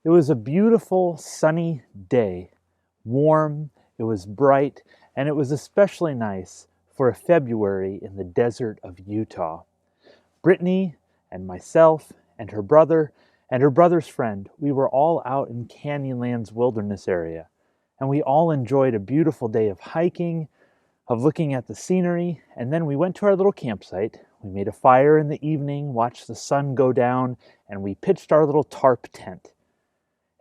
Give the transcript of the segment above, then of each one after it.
It was a beautiful sunny day, warm, it was bright, and it was especially nice for a February in the desert of Utah. Brittany and myself and her brother's friend, we were all out in Canyonlands Wilderness area, and we all enjoyed a beautiful day of hiking, of looking at the scenery, and then we went to our little campsite. We made a fire in the evening, watched the sun go down, and we pitched our little tarp tent.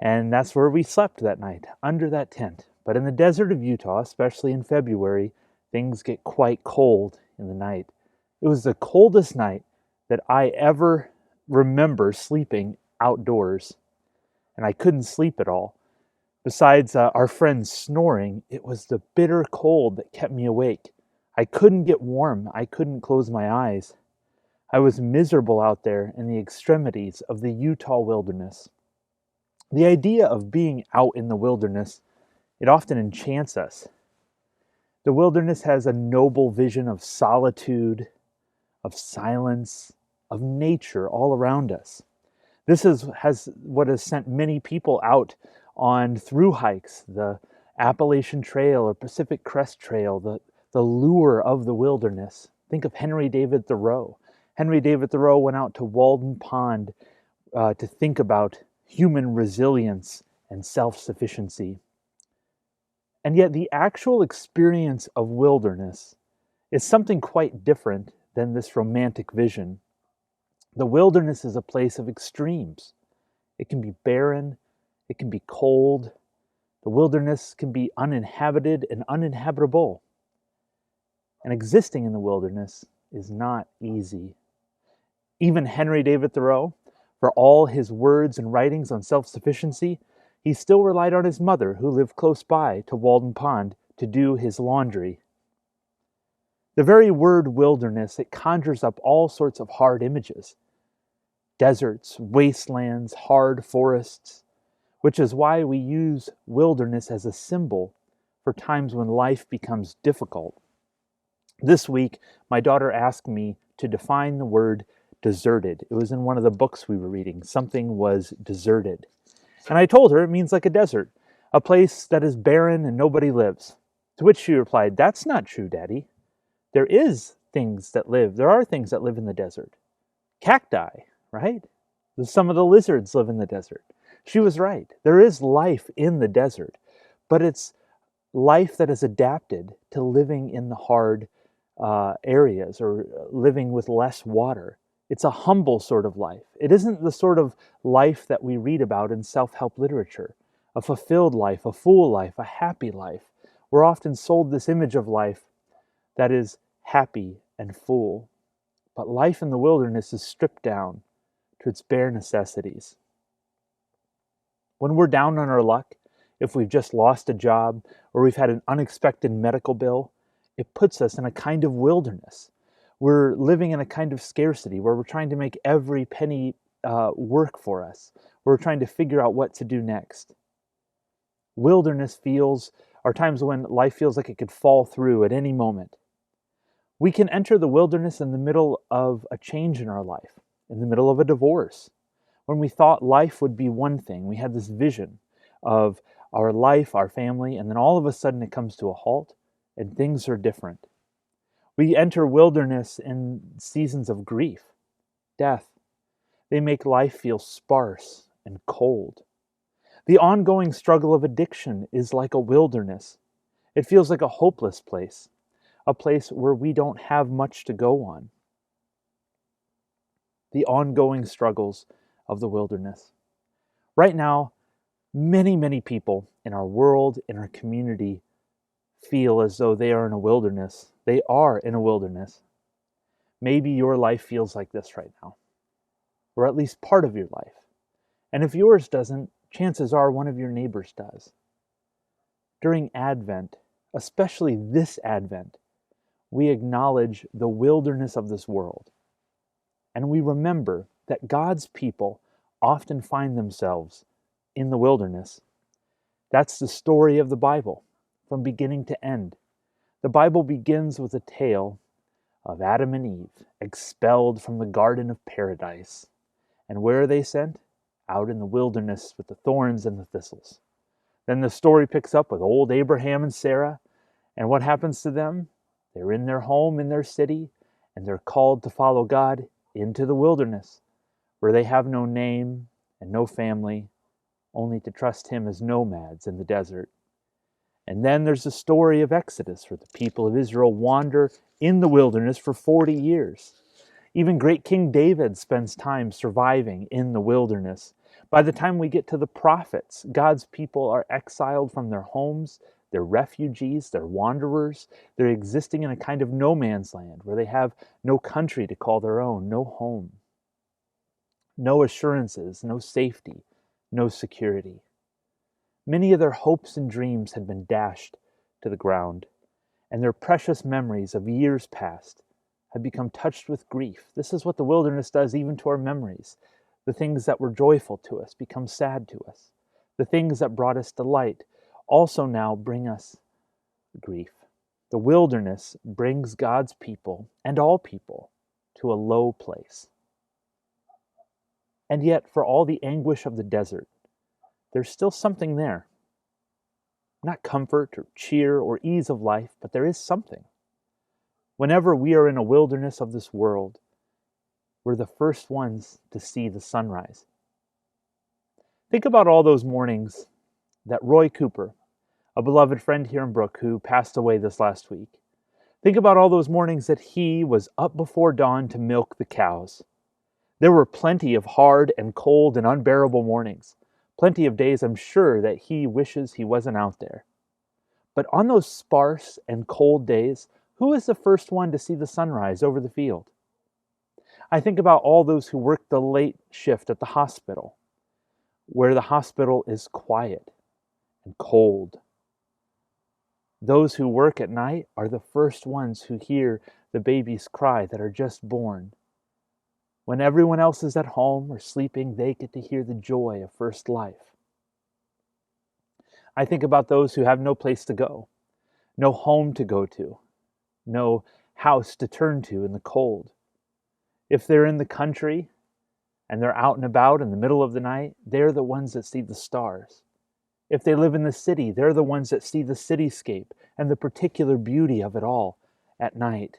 And that's where we slept that night, under that tent. But in the desert of Utah, especially in February, things get quite cold in the night. It was the coldest night that I ever remember sleeping outdoors, and I couldn't sleep at all. Besides our friends snoring, it was the bitter cold that kept me awake. I couldn't get warm. I couldn't close my eyes. I was miserable out there in the extremities of the Utah wilderness. The idea of being out in the wilderness, it often enchants us. The wilderness has a noble vision of solitude, of silence, of nature all around us. This has what has sent many people out on through hikes, the Appalachian Trail or Pacific Crest Trail, the lure of the wilderness. Think of Henry David Thoreau. Henry David Thoreau went out to Walden Pond to think about human resilience and self-sufficiency. And yet the actual experience of wilderness is something quite different than this romantic vision. The wilderness is a place of extremes. It can be barren, it can be cold. The wilderness can be uninhabited and uninhabitable. And existing in the wilderness is not easy. Even Henry David Thoreau, for all his words and writings on self-sufficiency, he still relied on his mother, who lived close by to Walden Pond, to do his laundry. The very word wilderness, it conjures up all sorts of hard images. Deserts, wastelands, hard forests, which is why we use wilderness as a symbol for times when life becomes difficult. This week, my daughter asked me to define the word deserted. It was in one of the books we were reading. Something was deserted. And I told her it means like a desert, a place that is barren and nobody lives. To which she replied, "That's not true, Daddy. There are things that live in the desert. Cacti, right? Some of the lizards live in the desert." She was right. There is life in the desert, but it's life that is adapted to living in the hard areas or living with less water. It's a humble sort of life. It isn't the sort of life that we read about in self-help literature, a fulfilled life, a full life, a happy life. We're often sold this image of life that is happy and full. But life in the wilderness is stripped down to its bare necessities. When we're down on our luck, if we've just lost a job or we've had an unexpected medical bill, it puts us in a kind of wilderness. We're living in a kind of scarcity where we're trying to make every penny work for us. We're trying to figure out what to do next. Wilderness are times when life feels like it could fall through at any moment. We can enter the wilderness in the middle of a change in our life, in the middle of a divorce. When we thought life would be one thing, we had this vision of our life, our family, and then all of a sudden it comes to a halt and things are different. We enter wilderness in seasons of grief, death. They make life feel sparse and cold. The ongoing struggle of addiction is like a wilderness. It feels like a hopeless place, a place where we don't have much to go on. The ongoing struggles of the wilderness. Right now, many, many people in our world, in our community, feel as though they are in a wilderness. They are in a wilderness. Maybe your life feels like this right now, or at least part of your life. And if yours doesn't, chances are one of your neighbors does. During Advent, especially this Advent, we acknowledge the wilderness of this world. And we remember that God's people often find themselves in the wilderness. That's the story of the Bible, from beginning to end. The Bible begins with a tale of Adam and Eve expelled from the Garden of Paradise. And where are they sent? out in the wilderness with the thorns and the thistles. Then the story picks up with old Abraham and Sarah, and what happens to them? They're in their home, in their city, and they're called to follow God into the wilderness, where they have no name and no family, only to trust Him as nomads in the desert. And then there's the story of Exodus, where the people of Israel wander in the wilderness for 40 years. Even great King David spends time surviving in the wilderness. By the time we get to the prophets, God's people are exiled from their homes, they're refugees, they're wanderers, they're existing in a kind of no man's land where they have no country to call their own, no home, no assurances, no safety, no security. Many of their hopes and dreams had been dashed to the ground, and their precious memories of years past had become touched with grief. This is what the wilderness does even to our memories. The things that were joyful to us become sad to us. The things that brought us delight also now bring us grief. The wilderness brings God's people and all people to a low place. And yet, for all the anguish of the desert, there's still something there. Not comfort or cheer or ease of life, but there is something. Whenever we are in a wilderness of this world, we're the first ones to see the sunrise. Think about all those mornings that Roy Cooper, a beloved friend here in Brook who passed away this last week, think about all those mornings that he was up before dawn to milk the cows. There were plenty of hard and cold and unbearable mornings. Plenty of days, I'm sure, that he wishes he wasn't out there. But on those sparse and cold days, who is the first one to see the sunrise over the field? I think about all those who work the late shift at the hospital, where the hospital is quiet and cold. Those who work at night are the first ones who hear the babies cry that are just born. When everyone else is at home or sleeping, they get to hear the joy of first life. I think about those who have no place to go, no home to go to, no house to turn to in the cold. If they're in the country and they're out and about in the middle of the night, they're the ones that see the stars. If they live in the city, they're the ones that see the cityscape and the particular beauty of it all at night.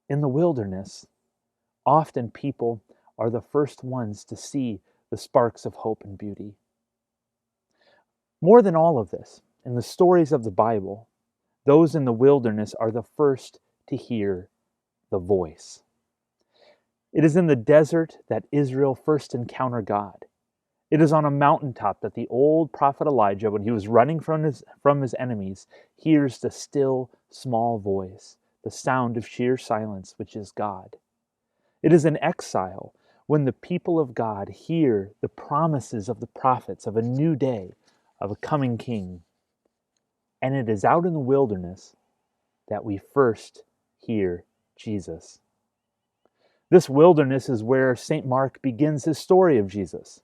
In the wilderness, often people are the first ones to see the sparks of hope and beauty. More than all of this, in the stories of the Bible, those in the wilderness are the first to hear the voice. It is in the desert that Israel first encountered God. It is on a mountaintop that the old prophet Elijah, when he was running from his enemies, hears the still, small voice, the sound of sheer silence, which is God. It is in exile when the people of God hear the promises of the prophets of a new day, of a coming king. And it is out in the wilderness that we first hear Jesus. This wilderness is where St. Mark begins his story of Jesus.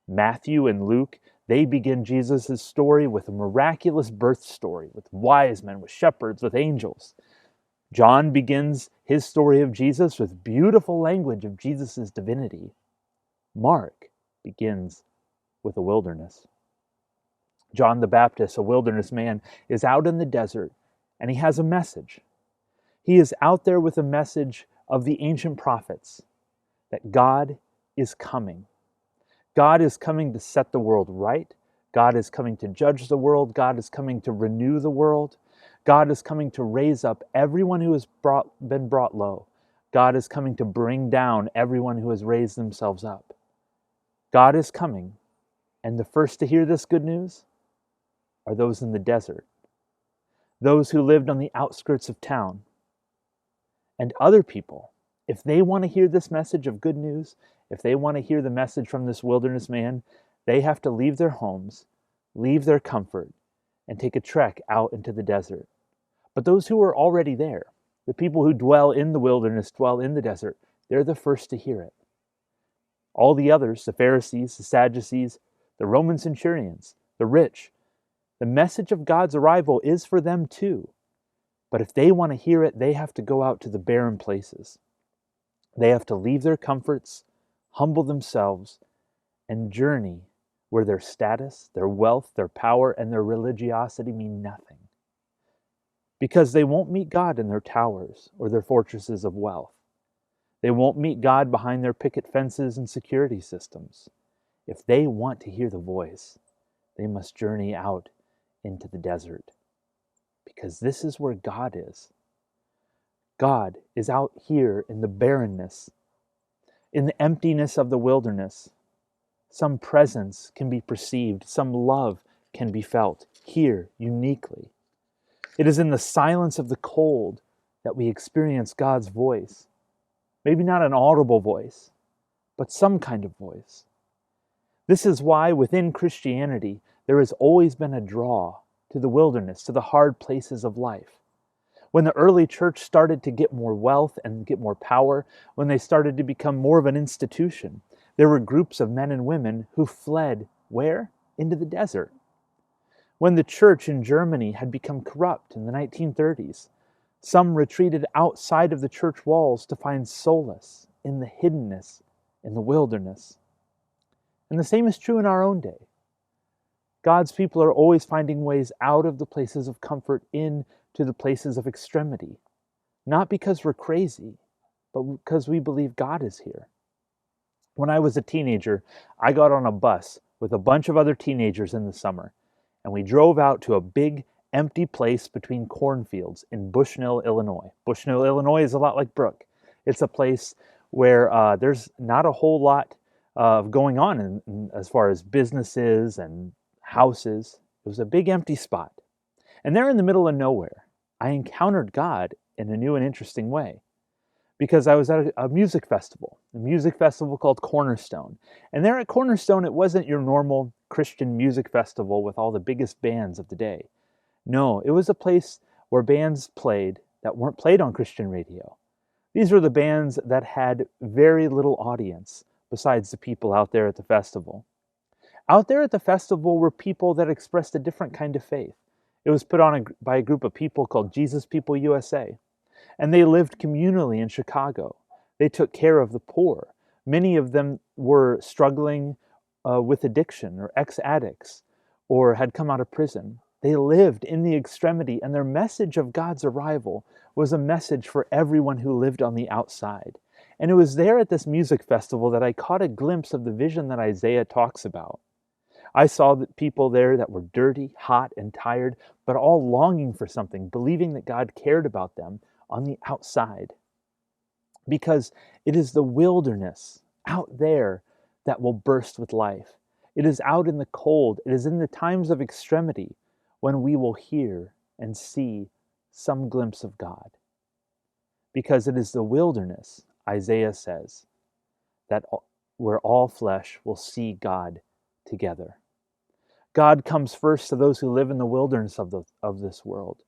Matthew and Luke, they begin Jesus' story with a miraculous birth story, with wise men, with shepherds, with angels. John begins his story of Jesus with beautiful language of Jesus' divinity. Mark begins with a wilderness. John the Baptist, a wilderness man, is out in the desert, and he has a message. He is out there with a message of the ancient prophets, that God is coming. God is coming to set the world right. God is coming to judge the world. God is coming to renew the world. God is coming to raise up everyone who has been brought low. God is coming to bring down everyone who has raised themselves up. God is coming, and the first to hear this good news are those in the desert, those who lived on the outskirts of town. And other people, if they want to hear this message of good news, if they want to hear the message from this wilderness man, they have to leave their homes, leave their comfort, and take a trek out into the desert. But those who are already there, the people who dwell in the wilderness, dwell in the desert, they're the first to hear it. All the others, the Pharisees, the Sadducees, the Roman centurions, the rich, the message of God's arrival is for them too. But if they want to hear it, they have to go out to the barren places. They have to leave their comforts, humble themselves, and journey where their status, their wealth, their power, and their religiosity mean nothing. Because they won't meet God in their towers or their fortresses of wealth. They won't meet God behind their picket fences and security systems. If they want to hear the voice, they must journey out into the desert. Because this is where God is. God is out here in the barrenness, in the emptiness of the wilderness. Some presence can be perceived, some love can be felt here uniquely. It is in the silence of the cold that we experience God's voice. Maybe not an audible voice, but some kind of voice. This is why within Christianity there has always been a draw to the wilderness, to the hard places of life. When the early church started to get more wealth and get more power, when they started to become more of an institution, there were groups of men and women who fled where? Into the desert. When the church in Germany had become corrupt in the 1930s, some retreated outside of the church walls to find solace in the hiddenness, in the wilderness. And the same is true in our own day. God's people are always finding ways out of the places of comfort into the places of extremity. Not because we're crazy, but because we believe God is here. When I was a teenager, I got on a bus with a bunch of other teenagers in the summer, and we drove out to a big, empty place between cornfields in Bushnell, Illinois. Bushnell, Illinois is a lot like Brook. It's a place where there's not a whole lot of going on as far as businesses and houses. It was a big empty spot. And there in the middle of nowhere, I encountered God in a new and interesting way. Because I was at a music festival called Cornerstone. And there at Cornerstone, it wasn't your normal Christian music festival with all the biggest bands of the day. No, it was a place where bands played that weren't played on Christian radio. These were the bands that had very little audience besides the people out there at the festival. Out there at the festival were people that expressed a different kind of faith. It was put on by a group of people called Jesus People USA. And they lived communally in Chicago. They took care of the poor. Many of them were struggling with addiction or ex-addicts or had come out of prison. They lived in the extremity, and their message of God's arrival was a message for everyone who lived on the outside. And it was there at this music festival that I caught a glimpse of the vision that Isaiah talks about. I saw people there that were dirty, hot, and tired, but all longing for something, believing that God cared about them on the outside. Because it is the wilderness out there that will burst with life. It is out in the cold. It is in the times of extremity when we will hear and see some glimpse of God. Because it is the wilderness, Isaiah says, that where all flesh will see God together. God comes first to those who live in the wilderness of this world,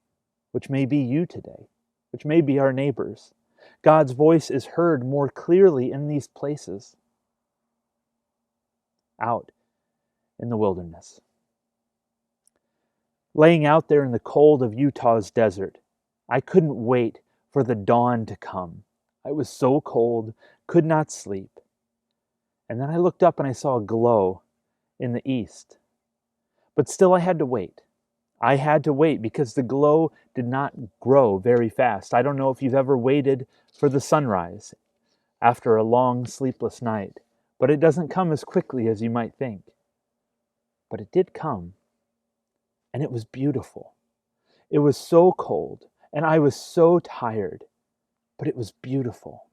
which may be you today, which may be our neighbors. God's voice is heard more clearly in these places, out in the wilderness. Laying out there in the cold of Utah's desert, I couldn't wait for the dawn to come. I was so cold, could not sleep. And then I looked up and I saw a glow in the east. But still I had to wait. I had to wait because the glow did not grow very fast. I don't know if you've ever waited for the sunrise after a long sleepless night, but it doesn't come as quickly as you might think. But it did come, and it was beautiful. It was so cold, and I was so tired, but it was beautiful.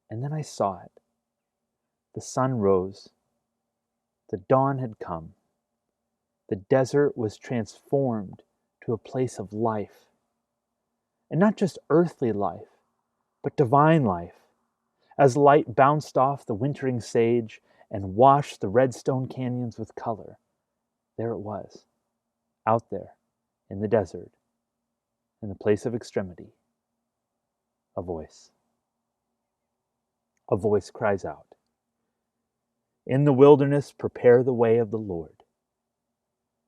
And then I saw it. The sun rose. The dawn had come. The desert was transformed to a place of life. And not just earthly life, but divine life. As light bounced off the wintering sage and washed the red stone canyons with color, there it was, out there in the desert, in the place of extremity. A voice. A voice cries out, "In the wilderness prepare the way of the Lord.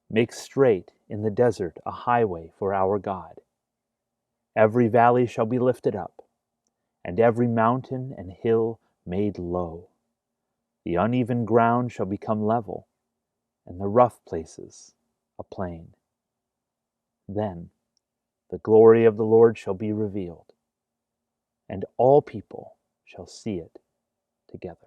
Make straight in the desert a highway for our God. Every valley shall be lifted up, and every mountain and hill made low. The uneven ground shall become level, and the rough places a plain. Then the glory of the Lord shall be revealed, and all people shall see it together.